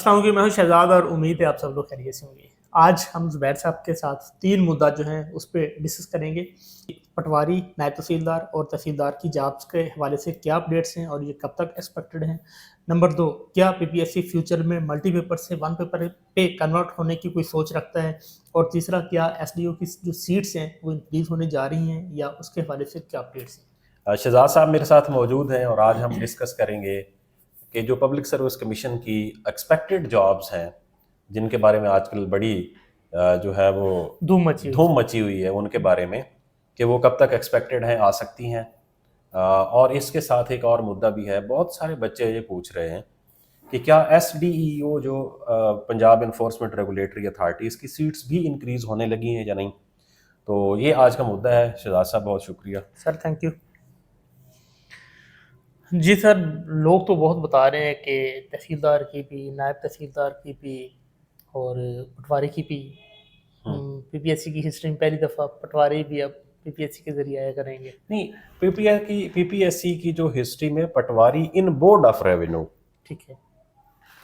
कि मैं हूं शहजाद और उम्मीद है आप सब लोग खैरियत से होंगे। आज हम जुबैर साहब के साथ तीन मुद्दा जो हैं उस पर डिस्कस करेंगे। पटवारी, नायब तहसीलदार और तहसीलदार की जॉब्स के हवाले से क्या अपडेट्स हैं और ये कब तक एक्सपेक्टेड हैं। नंबर दो, क्या पीपीएससी फ्यूचर में मल्टी पेपर से वन पेपर पे कन्वर्ट होने की कोई सोच रखता है। और तीसरा, क्या एसडीओ की जो सीट्स हैं वो इंक्रीज होने जा रही हैं या उसके हवाले से क्या अपडेट्स हैं। शहजाद साहब मेरे साथ मौजूद हैं और आज हम डिस्कस करेंगे कि जो पब्लिक सर्विस कमीशन की एक्सपेक्टेड जॉब्स हैं जिनके बारे में आजकल बड़ी जो है वो धूम मची हुई है उनके बारे में कि वो कब तक एक्सपेक्टेड हैं, आ सकती हैं। और इसके साथ एक और मुद्दा भी है, बहुत सारे बच्चे ये पूछ रहे हैं कि क्या एसडीईओ जो पंजाब इन्फोर्समेंट रेगुलेटरी अथॉरिटी, इसकी सीट्स भी इंक्रीज होने लगी हैं या नहीं। तो ये आज का मुद्दा है। शहजाद साहब बहुत शुक्रिया सर, थैंक यू। जी सर, लोग तो बहुत बता रहे हैं कि तहसीलदार की भी, नायब तहसीलदार की भी और पटवारी की भी। पीपीएससी की हिस्ट्री में पहली दफ़ा पटवारी भी अब पीपीएससी के जरिए आया करेंगे। नहीं, पीपीएससी की जो हिस्ट्री में पटवारी इन बोर्ड ऑफ रेवेन्यू, ठीक है,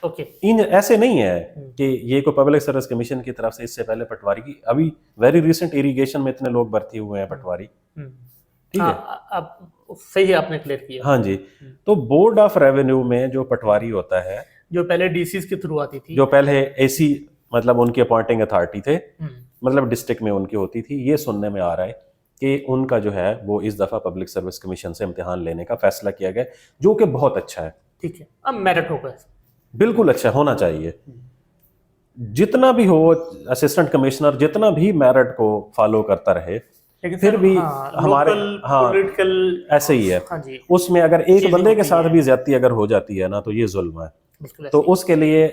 ओके। इन ऐसे नहीं है कि ये कोई पब्लिक सर्विस कमीशन की तरफ से इससे पहले पटवारी की, अभी वेरी रिसेंट इरिगेशन में इतने लोग भर्ती हुए हैं पटवारी। ठीक है, अब सही है, आपने क्लियर किया। हाँ जी। तो बोर्ड ऑफ रेवेन्यू में जो पटवारी होता है, जो पहले डीसीज के थ्रू आती थी, जो पहले एसी मतलब उनकी अपॉइंटिंग अथॉरिटी थे, मतलब डिस्ट्रिक्ट में उनकी होती थी, ये सुनने में आ रहा है कि उनका जो है वो इस दफा पब्लिक सर्विस कमीशन से इम्तिहान लेने का फैसला किया गया, जो कि बहुत अच्छा है। ठीक है, अब मेरिट होगा, बिल्कुल अच्छा होना चाहिए। जितना भी हो, असिस्टेंट कमिश्नर जितना भी मेरिट को फॉलो करता रहे, लेकिन फिर भी हमारे पॉलिटिकल ऐसे ही है। हाँ जी, उसमें अगर एक बंदे के साथ भी ज्यादती अगर हो जाती है ना तो ये जुल्म है। तो उसके लिए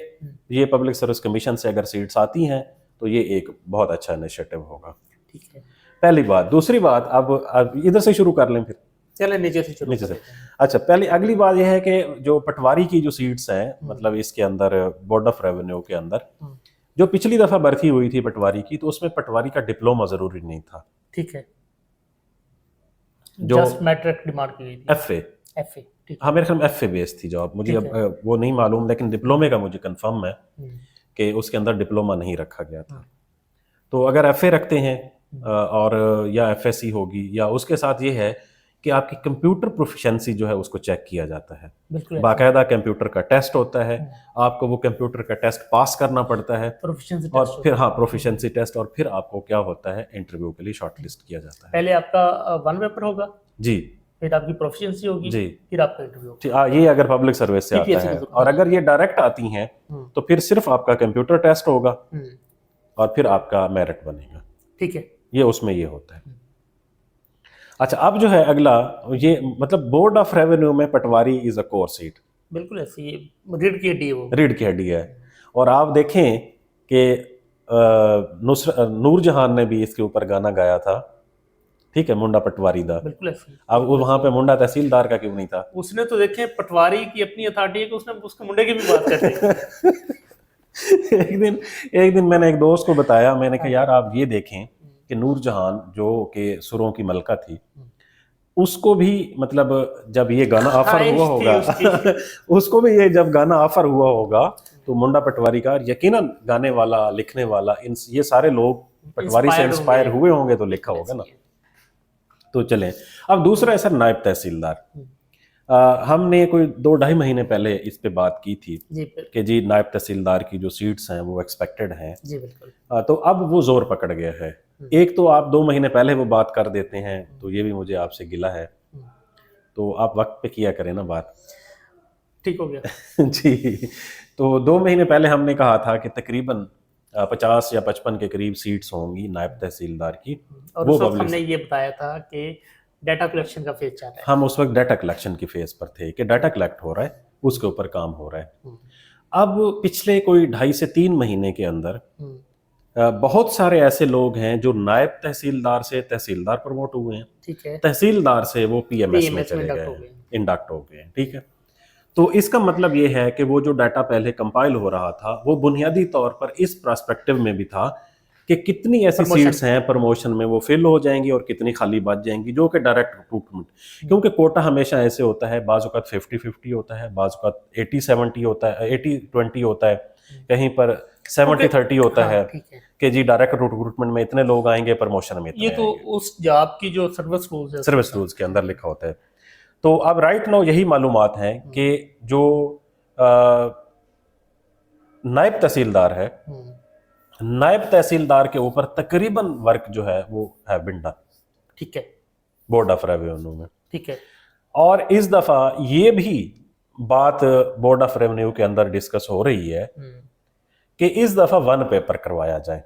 ये पब्लिक सर्विस कमीशन से अगर सीट्स आती हैं तो ये एक बहुत अच्छा इनिशिएटिव होगा। ठीक है, पहली बात। दूसरी बात, अब इधर से शुरू कर लें, फिर चले नीचे से। अच्छा, पहले अगली बात यह है कि जो पटवारी की जो सीट्स हैं, मतलब इसके अंदर बोर्ड ऑफ रेवेन्यू के अंदर जो पिछली दफा भर्ती हुई थी पटवारी की, तो उसमें पटवारी का डिप्लोमा जरूरी नहीं था। ठीक है, जो जस्ट मैट्रिक डिमांड की गई थी, एफए। हाँ, मेरे ख्याल में एफए बेस थी जॉब, मुझे अब वो नहीं मालूम, लेकिन डिप्लोमे का मुझे कंफर्म है कि उसके अंदर डिप्लोमा नहीं रखा गया था। तो अगर एफए रखते हैं और या एफएससी होगी, या उसके साथ ये है कि आपकी कंप्यूटर प्रोफिशिएंसी जो है उसको चेक किया जाता है। बाकायदा कंप्यूटर का टेस्ट होता है, आपको वो कंप्यूटर का टेस्ट पास करना पड़ता है, और फिर प्रोफिशिएंसी टेस्ट, और फिर आपको क्या होता है, इंटरव्यू के लिए शॉर्टलिस्ट किया जाता है। पहले आपका वन पेपर होगा जी, फिर आपकी प्रोफिशिएंसी होगी जी, फिर आपका इंटरव्यू होगा। ये अगर पब्लिक सर्विस से आता है, और अगर ये डायरेक्ट आती हैं तो फिर सिर्फ आपका कंप्यूटर टेस्ट होगा और फिर आपका मेरिट बनेगा। ठीक है, ये उसमें ये होता है। अच्छा, अब जो है अगला, ये मतलब बोर्ड ऑफ रेवेन्यू में पटवारी इज अ कोर सीट। बिल्कुल ऐसी रीढ़ की हड्डी है, वो रीढ़ की हड्डी है। और आप देखें कि नूरजहान ने भी इसके ऊपर गाना गाया था, ठीक है, मुंडा पटवारी दा। बिल्कुल ऐसी। अब वहां पे मुंडा तहसीलदार का क्यों नहीं था? उसने तो देखें, पटवारी की अपनी अथॉरिटी है कि उसने उसके मुंडे की भी बात करते एक दिन मैंने एक दोस्त को बताया, मैंने कहा यार आप ये देखें कि नूरजहान जो के सुरों की मलका थी, उसको भी मतलब जब ये गाना ऑफर हुआ होगा उसको भी ये जब गाना ऑफर हुआ होगा तो मुंडा पटवारी का यकीनन गाने वाला, लिखने वाला, ये सारे लोग पटवारी से इंस्पायर हुए होंगे तो लिखा होगा ना। तो चलें, अब दूसरा है सर नायब तहसीलदार। हमने कोई 2-2.5 महीने पहले इस पे बात की थी कि जी नायब तहसीलदार की जो सीट्स हैं वो एक्सपेक्टेड हैं जी, बिल्कुल। तो अब वो जोर पकड़ गया है। एक तो आप 2 महीने पहले वो बात कर देते हैं, तो ये भी मुझे आपसे गिला है, तो आप वक्त पे किया करें ना बात। ठीक हो गया जी। तो 2 महीने पहले हमने कहा था कि तकरीबन 50 या 55 के करीब सीट्स होंगी नायब तहसीलदार की, और वो हमने ये बताया था कि डाटा कलेक्शन का फेज चल रहा है। हम उस वक्त डाटा कलेक्शन की फेज पर थे कि डाटा कलेक्ट हो रहा है, उसके ऊपर काम हो रहा है। अब पिछले कोई 2.5 से 3 महीने के अंदर बहुत सारे ऐसे लोग हैं जो नायब तहसीलदार से तहसीलदार प्रमोट हुए हैं, ठीक है, तहसीलदार से वो पीएमएस में चले गए, इंडक्ट हो गए, ठीक है। तो इसका मतलब ये है कि वो जो डाटा पहले कंपाइल हो रहा था वो बुनियादी तौर पर इस पर्सपेक्टिव में भी था कि कितनी ऐसी Promotion। सीट्स हैं प्रमोशन में वो फिल हो जाएंगी और कितनी खाली बच जाएंगी, जो कि डायरेक्ट रिक्रूटमेंट, क्योंकि कोटा हमेशा ऐसे होता है, बाज़ औक़ात 50-50 होता है, बाज़ औक़ात 80-70 होता है, 80-20 होता है, कहीं पर 70-30 होता है ठीक है कि जी डायरेक्ट रिक्रूटमेंट में इतने लोग आएंगे, प्रमोशन में इतने ये तो आएंगे। उस जॉब की जो सर्विस रूल्स है सर्विस रूल्स के अंदर लिखा होता है। तो अब राइट नाउ यही मालूमात हैं कि जो नायब तहसीलदार है, नायब तहसीलदार के ऊपर तकरीबन वर्क जो है वो है बिंडा, ठीक है, बोर्ड ऑफ रेवेन्यू में, ठीक है। और इस दफा ये भी बात बोर्ड ऑफ रेवेन्यू के अंदर डिस्कस हो रही है कि इस दफा 1 पेपर करवाया जाए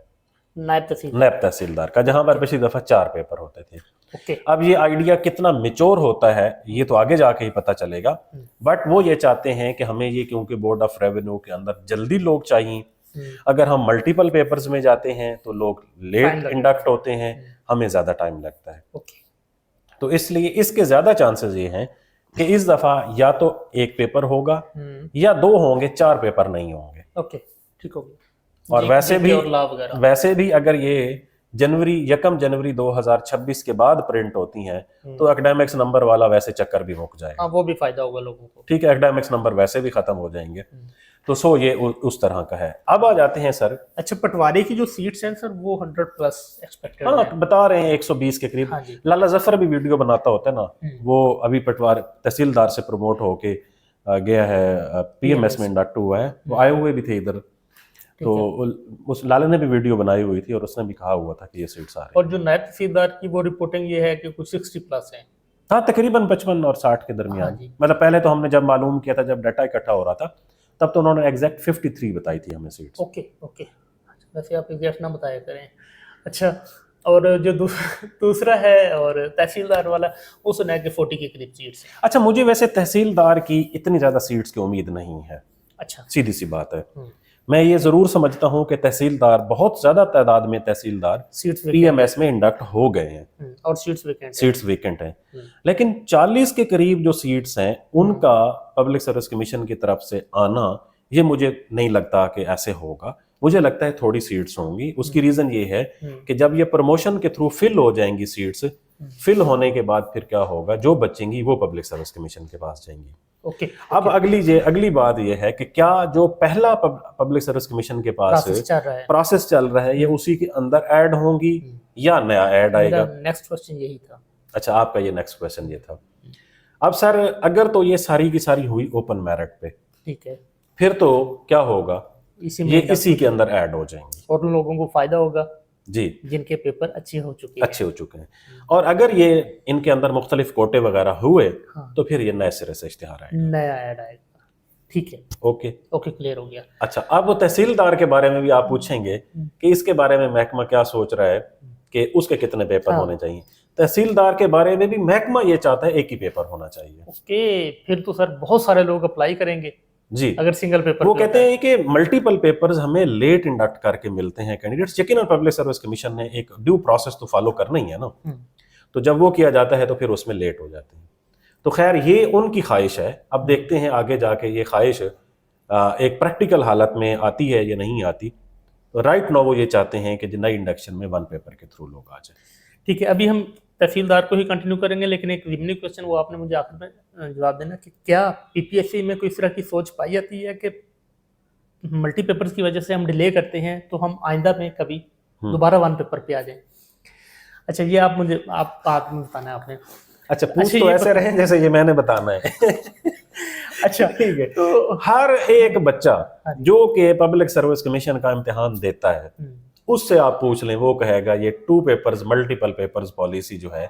नायब तहसीलदार का, जहां पर पिछली दफा 4 पेपर होते थे। ओके। अब ये आइडिया कितना मेच्योर होता है ये तो आगे जाके ही पता चलेगा, बट वो ये चाहते हैं कि हमें ये, क्योंकि बोर्ड ऑफ रेवेन्यू के अंदर जल्दी लोग चाहिए, अगर हम मल्टीपल पेपर्स में जाते हैं तो लोग लेट इंडक्ट होते हैं, हमें ज्यादा टाइम लगता है। ओके। तो इसलिए इसके ज्यादा चांसेस ये हैं कि इस दफा या तो 1 पेपर होगा या 2 होंगे, 4 पेपर नहीं होंगे। ओके, ठीक हो गया। और वैसे भी अगर ये 1 जनवरी 2026 के बाद प्रिंट होती हैं तो एकेडमिक्स नंबर वाला वैसे चक्कर भी मुक जाएगा। वो भी फायदा होगा लोगों को। ठीक है, एकेडमिक्स नंबर वैसे भी खत्म हो जाएंगे। तो सो ये उस तरह का है। अब आ जाते हैं सर, अच्छा, पटवारी की जो सीट्स हैं सर वो 100+ एक्सपेक्टेड है। बता रहे हैं 120 के करीब। लाला जफर भी वीडियो बनाता होता है ना, वो अभी पटवार तहसीलदार से प्रमोट होके गया है, PMS में इंडक्ट हुआ है, वो आए हुए भी थे इधर, तो उस लाला ने भी वीडियो बनाई हुई थी और उसने भी कहा हुआ था कि ये सीट्स आ रही हैं। और जो नायब तहसीलदार की वो रिपोर्टिंग ये है कि कुछ 60+ हैं। हाँ, तकरीबन 55 और 60 के दरमियान। मतलब पहले तो हमने जब मालूम किया था, जब डाटा इकट्ठा हो रहा था, तब तो उन्होंने एग्जैक्ट 53 बताई थी हमें सीट्स। ओके ओके, वैसे आप एग्जैक्ट ना बताया करें। अच्छा, और जो दूसरा है और तहसीलदार वाला, वो सुना है कि 40 के करीब सीट्स हैं। अच्छा, मुझे वैसे तहसीलदार की इतनी ज़्यादा सीट्स की उम्मीद नहीं है। अच्छा, सीधी सी बात है। मैं ये जरूर समझता हूं कि तहसीलदार, बहुत ज्यादा तादाद में तहसीलदार PMS में इंडक्ट हो गए हैं और सीट्स वेकेंट हैं। लेकिन 40 के करीब जो सीट्स हैं उनका पब्लिक सर्विस कमीशन की तरफ से आना, ये मुझे नहीं लगता कि ऐसे होगा। मुझे लगता है थोड़ी सीट्स होंगी। उसकी रीजन ये है कि जब ये प्रमोशन के थ्रू फिल हो जाएंगी सीट्स, फिल होने के बाद फिर क्या होगा, जो बचेंगी वो पब्लिक सर्विस कमीशन के पास जाएंगी। ओके। अब अगली बात यह है कि क्या जो पहला पब्लिक सर्विस कमीशन के पास प्रोसेस चल रहा है ये उसी के अंदर ऐड होंगी या नया ऐड आएगा? नेक्स्ट क्वेश्चन यही था। अच्छा, आपका ये नेक्स्ट क्वेश्चन ये था। अब सर, अगर तो ये सारी की सारी हुई ओपन मेरिट पे, ठीक है, फिर तो क्या होगा, ये इसी के अंदर ऐड हो जाएंगी और लोगों को फायदा होगा जी, जिनके पेपर अच्छे हो चुके हैं। और अगर ये इनके अंदर मुख्तलिफ कोटे वगैरह हुए, तो फिर ये नए सिरे से इश्तिहार आएगा, नया ऐड आएगा। ठीक है, ओके, क्लियर हो गया। अच्छा, अब तहसीलदार के बारे में भी आप पूछेंगे कि इसके बारे में महकमा क्या सोच रहा है कि उसके कितने पेपर होने चाहिए। तहसीलदार के बारे में भी महकमा ये चाहता है 1 ही पेपर होना चाहिए। ओके, फिर तो सर बहुत सारे लोग अप्लाई करेंगे जी, अगर सिंगल पेपर। वो कहते हैं कि मल्टीपल पेपर्स हमें लेट इंडक्ट करके मिलते हैं कैंडिडेट्स। यकीनन पब्लिक सर्विस कमीशन ने एक ड्यू प्रोसेस तो फॉलो करना ही है ना, तो जब वो किया जाता है तो फिर उसमें लेट हो जाते हैं। तो खैर, ये उनकी ख्वाहिश है। अब देखते हैं आगे जाके ये ख्वाहिश एक प्रैक्टिकल हालत में आती है या नहीं आती। तो राइट नाउ वो ये चाहते हैं कि नई इंडक्शन में 1 पेपर के थ्रू लोग आ जाए। ठीक है, अभी हम तहसीलदार को ही कंटिन्यू करेंगे, लेकिन एक रिमनी क्वेश्चन वो आपने मुझे आखिर में जवाब देना कि क्या PPSC में कोई इस तरह की सोच पाई जाती है कि मल्टी पेपर्स की वजह से हम डिले करते हैं तो हम आइंदा में कभी दोबारा 1 पेपर पे आ जाएं। अच्छा, ये आप मुझे बताना है आपने। अच्छा, पूछ तो ऐसे रहे जैसे ये मैंने बताना है। अच्छा, ठीक है। तो हर एक बच्चा जो कि पब्लिक सर्विस कमीशन का इम्तिहान देता है, उससे आप पूछ लें, वो कहेगा ये 2 पेपर्स मल्टीपल पेपर्स पॉलिसी जो है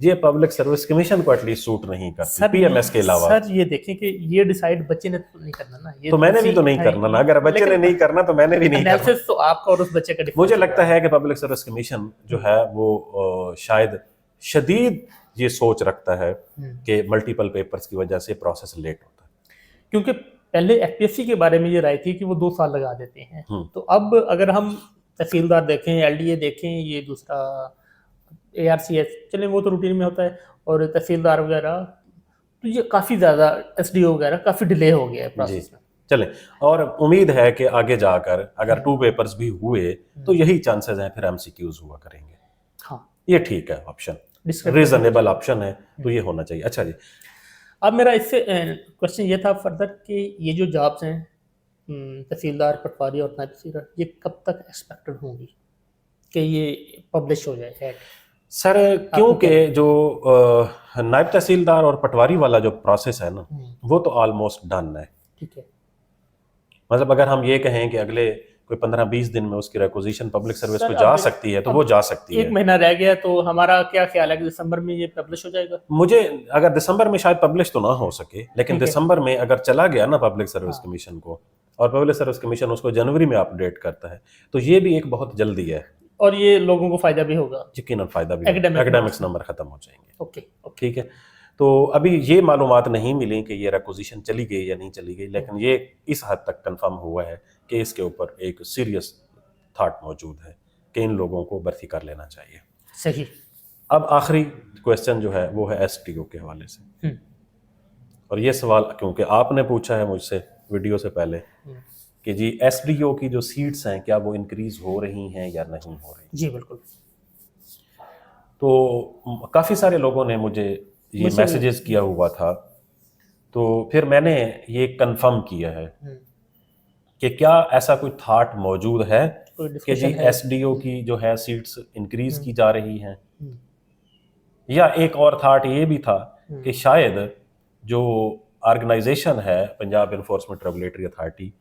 ये पब्लिक सर्विस कमीशन को एटलीस्ट सूट नहीं करती, PMS के अलावा। सर, ये देखें कि ये डिसाइड बच्चे ने तो नहीं करना ना, ये तो मैंने भी तो नहीं करना ना। अगर बच्चे ने नहीं करना तो मैंने भी नहीं करना। एनालिसिस तो आपका और उस बच्चे का। मुझे लगता है कि पब्लिक सर्विस कमीशन जो है वो शायद शदीद ये सोच रखता है कि मल्टीपल पेपर्स की वजह से प्रोसेस लेट होता है। क्योंकि पहले FPSC के बारे में ये राय थी कि वो 2 साल लगा देते हैं, तो अब अगर हम तहसीलदार देखें, LDA देखें, ये दूसरा ARCS, चलें वो तो रूटीन में होता है, और तहसीलदार वगैरह, तो ये काफ़ी ज़्यादा SDO वगैरह काफ़ी डिले हो गया है प्रोसेस में। चलें, और उम्मीद है कि आगे जाकर अगर 2 पेपर्स भी हुए तो यही चांसेस हैं फिर एमसीक्यूज हुआ करेंगे। हाँ, ये ठीक है, ऑप्शन डिस्कस रीजनेबल ऑप्शन है, तो ये होना चाहिए। अच्छा जी, अब मेरा इससे क्वेश्चन ये था फर्दर कि ये जो जॉब्स हैं तहसीलदार, पटवारी और नायब तहसीलदार, ये कब तक एक्सपेक्टेड होंगी कि ये पब्लिश हो जाए हेड? सर क्योंकि जो नायब तहसीलदार और पटवारी वाला जो प्रोसेस है ना, वो तो ऑलमोस्ट डन है। ठीक है, मतलब अगर हम ये कहें कि अगले कोई 15-20 दिन में उसकी रिक्वेजिशन पब्लिक सर्विस सर, पे जा अब सकती है तो वो जा सकती एक है। महीना रह गया, तो हमारा क्या ख्याल है कि दिसंबर में ये पब्लिश हो जाएगा? मुझे अगर दिसंबर में शायद पब्लिश तो ना हो सके, लेकिन ठीक है। दिसंबर में अगर चला गया ना पब्लिक सर्विस हाँ। कमीशन को, और पब्लिक सर्विस कमीशन उसको जनवरी में अपडेट करता है, तो ये भी एक बहुत जल्दी है। और ये लोगों को फायदा भी होगा। यकीनन फायदा भी, Academic एकेडमिक्स नंबर खत्म हो जाएंगे। ओके ओके, ठीक है, तो अभी ये मालूमात नहीं मिली कि ये रिक्वेजिशन चली गई या नहीं चली गई, लेकिन ये इस हद तक कंफर्म हुआ है कि इसके ऊपर एक सीरियस थॉट मौजूद है कि इन लोगों को भर्ती कर लेना चाहिए। सही। अब आखिरी क्वेश्चन जो है वो है एसटीओ के हवाले से, और ये सवाल क्योंकि आपने पूछा है मुझसे वीडियो से पहले कि जी एसडीओ की जो सीट्स हैं क्या वो इंक्रीज हो रही हैं या नहीं हो रही। जी बिल्कुल। तो काफ़ी सारे लोगों ने मुझे ये मैसेजेस किया हुआ था, तो फिर मैंने ये कंफर्म किया है कि क्या ऐसा कोई थॉट मौजूद है कि जी एसडीओ की जो है सीट्स इंक्रीज की जा रही हैं, या एक और थॉट ये भी था कि शायद जो ऑर्गेनाइजेशन है पंजाब इन्फोर्समेंट रेगुलेटरी अथॉरिटी,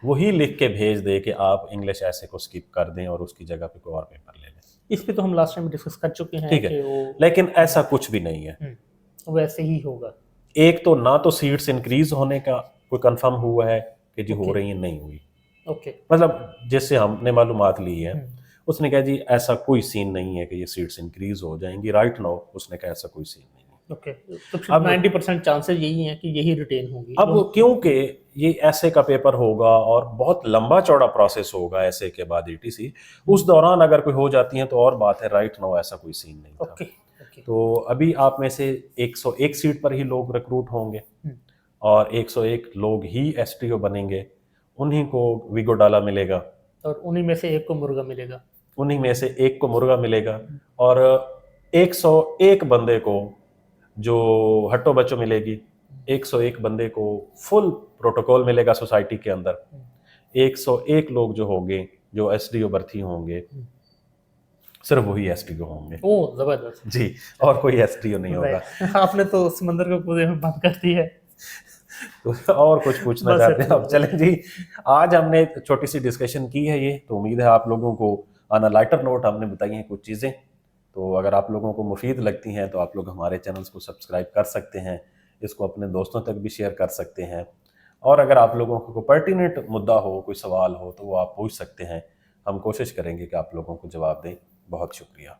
वही लिख के भेज दे कि आप इंग्लिश ऐसे को स्किप कर दें और उसकी जगह पे कोई और पेपर ले लें। इस पे तो हम लास्ट टाइम डिस्कस कर चुके हैं। ठीक है, लेकिन ऐसा कुछ भी नहीं है। वैसे ही होगा। एक तो ना तो सीट्स इंक्रीज होने का कोई कंफर्म हुआ है कि जी हो रही है, नहीं हुई। ओके, मतलब जिससे हमने मालूमात ली है उसने कहा जी ऐसा कोई सीन नहीं है कि ये सीट्स इंक्रीज हो जाएंगी राइट नाउ, उसने कहा ऐसा कोई सीन नहीं है। ओके, तो फिर 90% चांसेस यही हैं कि यही रिटेन होंगी। अब क्योंकि ये ऐसे का पेपर होगा और बहुत लंबा चौड़ा प्रोसेस होगा ऐसे के बाद ईटीसी, उस दौरान अगर कोई हो जाती है तो और बात है, राइट नाउ ऐसा कोई सीन नहीं था। ओके, तो अभी आप में से 101 सीट पर ही लोग रिक्रूट होंगे और 101 लोग ही एसटीओ बनेंगे, उन्हीं को वीगो डाला मिलेगा और उन्हीं में से एक को मुर्गा मिलेगा, उन्हीं में से एक को मुर्गा मिलेगा, और 101 बंदे को जो हट्टो बच्चों मिलेगी, 101 बंदे को फुल प्रोटोकॉल मिलेगा सोसाइटी के अंदर। 101 लोग जो होंगे जो एसडीओ भर्ती होंगे सिर्फ वही एसडीओ होंगे। ओह जबरदस्त जी, और कोई एसडीओ नहीं होगा। आपने तो समंदर को पूरे में बंद कर दी है। तो और कुछ पूछना चाहते हैं आप? चलें जी, आज हमने छोटी सी डिस्कशन की है ये, तो उम्मीद है आप लोगों को ऑन अ लाइटर नोट हमने बताई हैं कुछ चीज़ें। तो अगर आप लोगों को मुफीद लगती हैं तो आप लोग हमारे चैनल्स को सब्सक्राइब कर सकते हैं, इसको अपने दोस्तों तक भी शेयर कर सकते हैं, और अगर आप लोगों को कोई पर्टिनेंट मुद्दा हो, कोई सवाल हो, तो वो आप पूछ सकते हैं। हम कोशिश करेंगे कि आप लोगों को जवाब दें। बहुत शुक्रिया।